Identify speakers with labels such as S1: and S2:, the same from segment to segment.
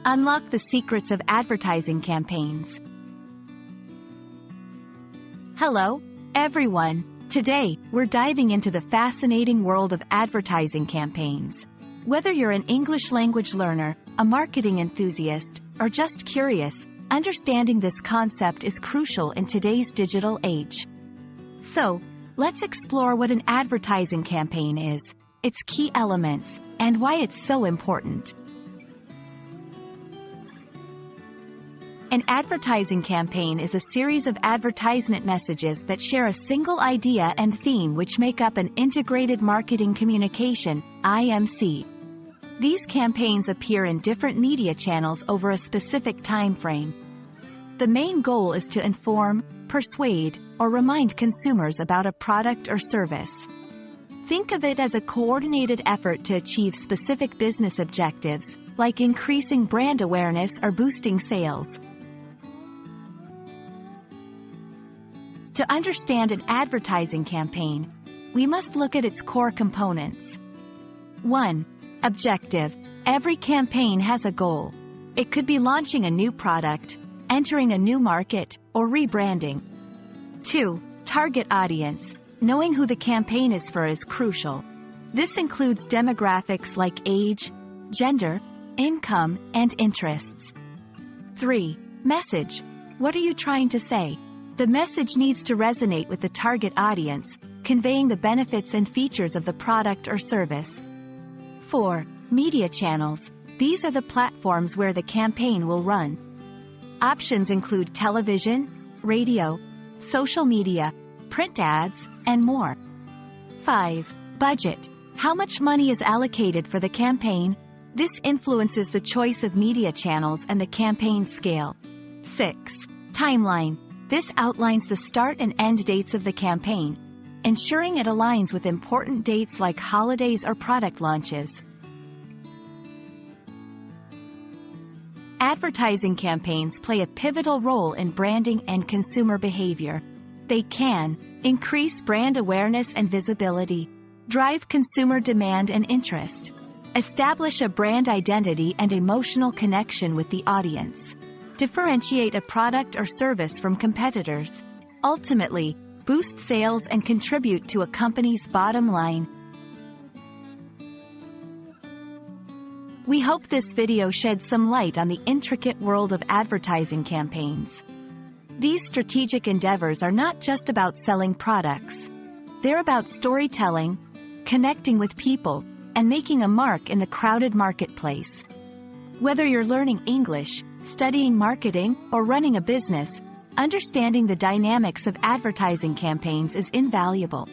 S1: Unlock the secrets of advertising campaigns. Hello, everyone. Today, we're diving into the fascinating world of advertising campaigns. Whether you're an English language learner, a marketing enthusiast, or just curious, understanding this concept is crucial in today's digital age. So, let's explore what an advertising campaign is, its key elements, and why it's so important. An advertising campaign is a series of advertisement messages that share a single idea and theme which make up an integrated marketing communication, IMC. These campaigns appear in different media channels over a specific time frame. The main goal is to inform, persuade, or remind consumers about a product or service. Think of it as a coordinated effort to achieve specific business objectives, like increasing brand awareness or boosting sales. To understand an advertising campaign, we must look at its core components. 1. Objective. Every campaign has a goal. It could be launching a new product, entering a new market, or rebranding. 2. Target audience. Knowing who the campaign is for is crucial. This includes demographics like age, gender, income, and interests. 3. Message. What are you trying to say? The message needs to resonate with the target audience, conveying the benefits and features of the product or service. 4. Media channels. These are the platforms where the campaign will run. Options include television, radio, social media, print ads, and more. 5. Budget. How much money is allocated for the campaign? This influences the choice of media channels and the campaign scale. 6. Timeline. This outlines the start and end dates of the campaign, ensuring it aligns with important dates like holidays or product launches. Advertising campaigns play a pivotal role in branding and consumer behavior. They can increase brand awareness and visibility, drive consumer demand and interest, establish a brand identity and emotional connection with the audience, differentiate a product or service from competitors, ultimately, boost sales and contribute to a company's bottom line. We hope this video sheds some light on the intricate world of advertising campaigns. These strategic endeavors are not just about selling products. They're about storytelling, connecting with people, and making a mark in the crowded marketplace. Whether you're learning English, studying marketing, or running a business, understanding the dynamics of advertising campaigns is invaluable.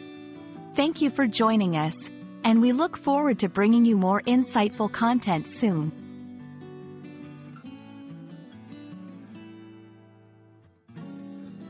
S1: Thank you for joining us, and we look forward to bringing you more insightful content soon.